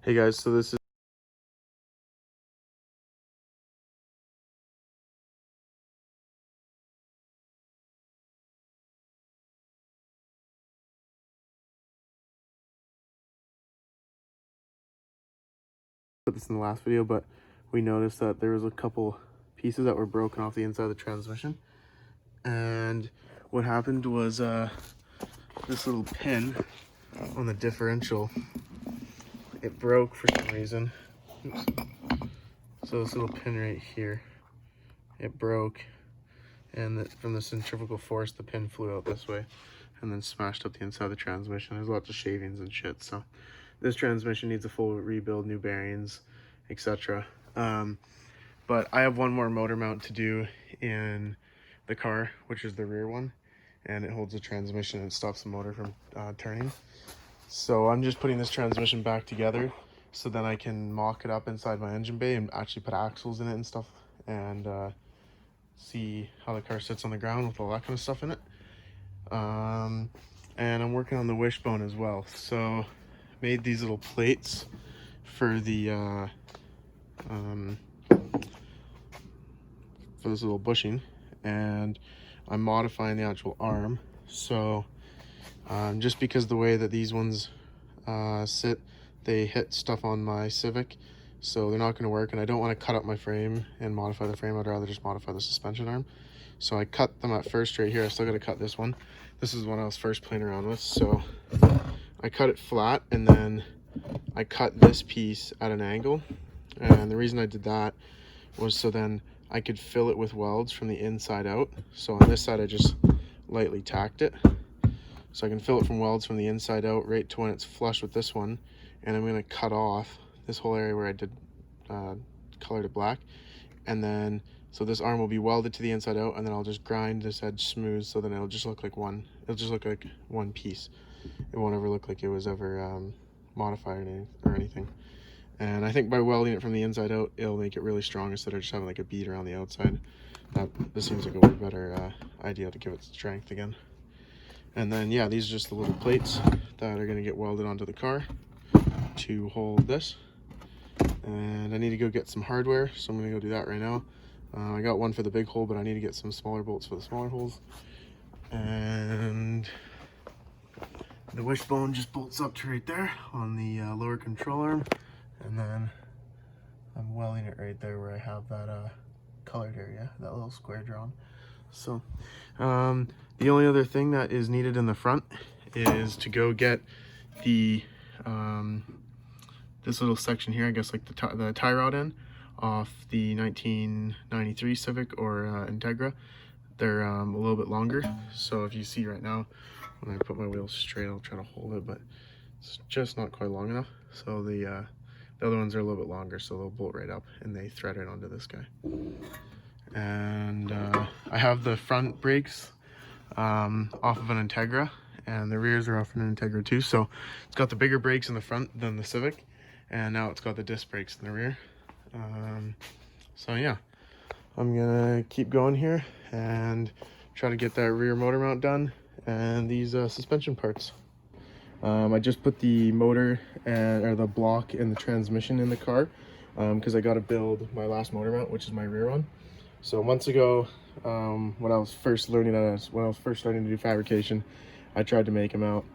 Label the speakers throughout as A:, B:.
A: Hey guys, so this is put this in the last video, but we noticed that there was a couple pieces that were broken off the inside of the transmission. And what happened was this little pin on the differential, it broke for some reason. Oops. So this little pin right here, it broke, and from the centrifugal force the pin flew out this way and then smashed up the inside of the transmission. There's lots of shavings and shit, so this transmission needs a full rebuild, new bearings, etc. But I have one more motor mount to do in the car, which is the rear one, and it holds the transmission and stops the motor from turning. So I'm just putting this transmission back together so then I can mock it up inside my engine bay and actually put axles in it and stuff, and see how the car sits on the ground with all that kind of stuff in it. And I'm working on the wishbone as well. So made these little plates for the for this little bushing, and I'm modifying the actual arm. So just because the way that these ones sit, they hit stuff on my Civic, so they're not going to work, and I don't want to cut up my frame and modify the frame. I'd rather just modify the suspension arm. So I cut them at first right here. I still got to cut this one. This is one I was first playing around with. So I cut it flat, and then I cut this piece at an angle. And the reason I did that was so then I could fill it with welds from the inside out. So on this side I just lightly tacked it, so I can fill it from welds from the inside out right to when it's flush with this one. And I'm going to cut off this whole area where I did colored it black, and then so this arm will be welded to the inside out, and then I'll just grind this edge smooth, so then it'll just look like one piece. It won't ever look like it was ever modified or anything. And I think by welding it from the inside out, it'll make it really strong instead of just having like a bead around the outside. This seems like a way better idea to give it strength again. And then yeah, these are just the little plates that are going to get welded onto the car to hold this. And I need to go get some hardware, so I'm going to go do that right now. I got one for the big hole, but I need to get some smaller bolts for the smaller holes. And the wishbone just bolts up to right there on the lower control arm, and then I'm welding it right there where I have that colored area, that little square drawn. So the only other thing that is needed in the front is to go get the this little section here, I guess like the tie rod end off the 1993 Civic or Integra. They're a little bit longer, so if you see right now when I put my wheels straight, I'll try to hold it, but it's just not quite long enough. So the other ones are a little bit longer, so they'll bolt right up and they thread right onto this guy. And I have the front brakes off of an Integra, and the rears are off an Integra too. So it's got the bigger brakes in the front than the Civic, and now it's got the disc brakes in the rear. So yeah, I'm gonna keep going here and try to get that rear motor mount done and these suspension parts. I just put the motor or the block and the transmission in the car because I got to build my last motor mount, which is my rear one. So months ago, when I was first starting to do fabrication, I tried to make them out,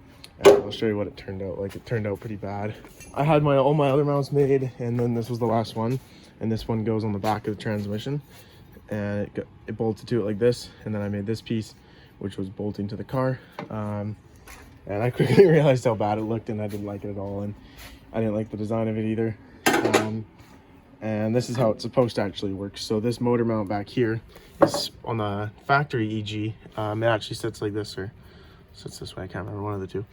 A: and I'll show you what it turned out like. It turned out pretty bad. I had all my other mounts made, and then this was the last one, and this one goes on the back of the transmission, and it bolted to it like this, and then I made this piece, which was bolting to the car, and I quickly realized how bad it looked, and I didn't like it at all, and I didn't like the design of it either. And this is how it's supposed to actually work. So this motor mount back here is on the factory EG. It actually sits like this, or sits this way. I can't remember, one of the two.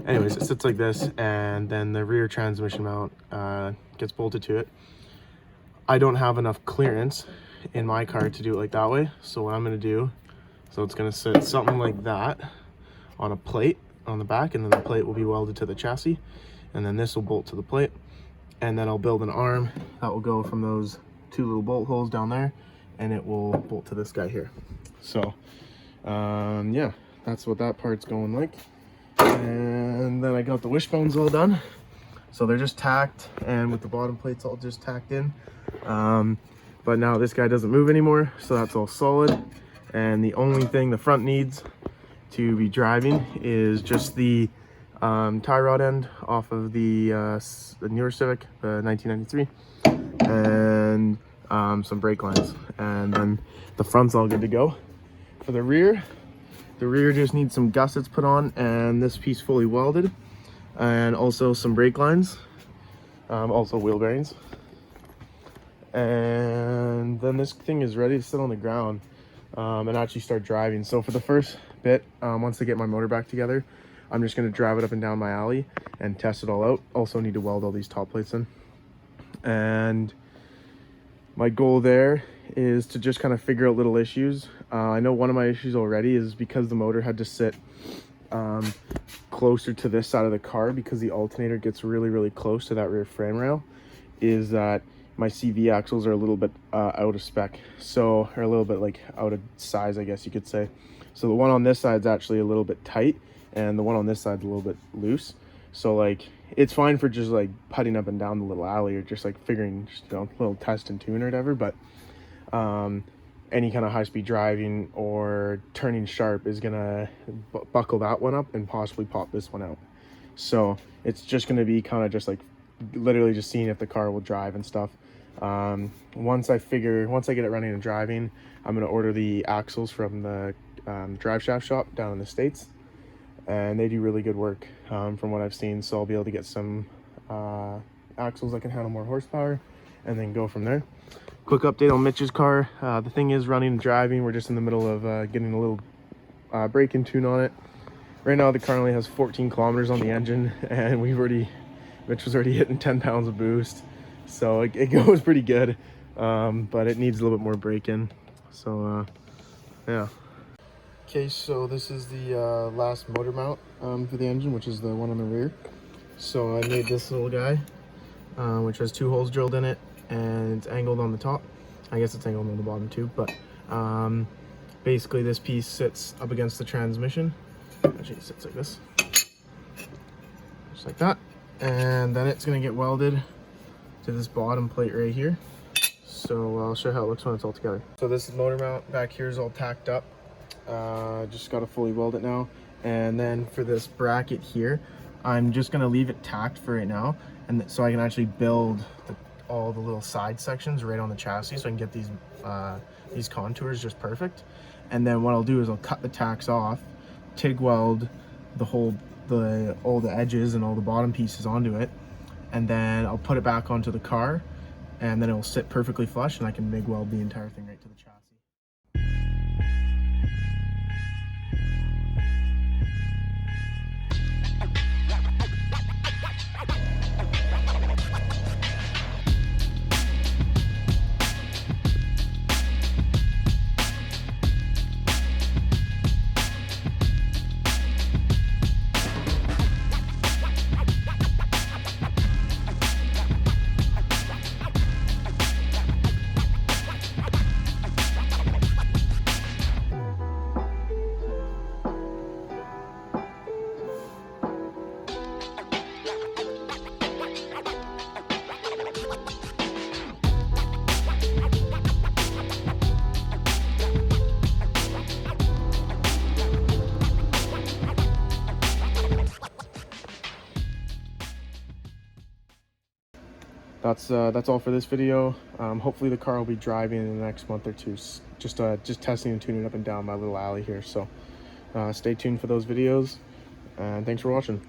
A: Anyways, it sits like this, and then the rear transmission mount gets bolted to it. I don't have enough clearance in my car to do it like that way, so what I'm going to do, so it's going to sit something like that on a plate on the back, and then the plate will be welded to the chassis, and then this will bolt to the plate, and then I'll build an arm that will go from those two little bolt holes down there, and it will bolt to this guy here. So yeah, that's what that part's going like. And then I got the wishbones all done, so they're just tacked, and with the bottom plates all just tacked in. But now this guy doesn't move anymore, so that's all solid. And the only thing the front needs to be driving is just the tie rod end off of the newer Civic, the 1993, and some brake lines, and then the front's all good to go. For the rear just needs some gussets put on, and this piece fully welded, and also some brake lines, also wheel bearings. And then this thing is ready to sit on the ground and actually start driving. So for the first bit, once I get my motor back together, I'm just going to drive it up and down my alley and test it all out. Also need to weld all these top plates in. And my goal there is to just kind of figure out little issues. I know one of my issues already is because the motor had to sit closer to this side of the car, because the alternator gets really close to that rear frame rail, is that my CV axles are a little bit out of spec, so or a little bit like out of size, I guess you could say. So the one on this side is actually a little bit tight, and the one on this side is a little bit loose. So like it's fine for just like putting up and down the little alley, or just like figuring, just, you know, a little test and tune or whatever. But any kind of high-speed driving or turning sharp is gonna buckle that one up and possibly pop this one out. So it's just gonna be kind of just like literally just seeing if the car will drive and stuff. Once I get it running and driving, I'm going to order the axles from the drive shaft shop down in the States, and they do really good work from what I've seen. So I'll be able to get some axles that can handle more horsepower, and then go from there. Quick update on Mitch's car. The thing is running and driving. We're just in the middle of getting a little brake-in tune on it. Right now the car only has 14 kilometers on the engine, and Mitch was already hitting 10 pounds of boost, so it goes pretty good, but it needs a little bit more break-in. So yeah. Okay, so this is the last motor mount for the engine, which is the one on the rear. So I made this little guy, which has 2 holes drilled in it, and it's angled on the top. I guess it's angled on the bottom too, but basically this piece sits up against the transmission. Actually, it sits like this, just like that. And then it's going to get welded to this bottom plate right here. So I'll show you how it looks when it's all together. So this motor mount back here is all tacked up. Just got to fully weld it now. And then for this bracket here, I'm just going to leave it tacked for right now, and so I can actually build all the little side sections right on the chassis, so I can get these contours just perfect. And then what I'll do is I'll cut the tacks off, TIG weld all the edges and all the bottom pieces onto it, and then I'll put it back onto the car, and then it will sit perfectly flush, and I can MIG weld the entire thing right to the chassis. That's all for this video. Hopefully the car will be driving in the next month or two, just testing and tuning up and down my little alley here. So stay tuned for those videos, and thanks for watching.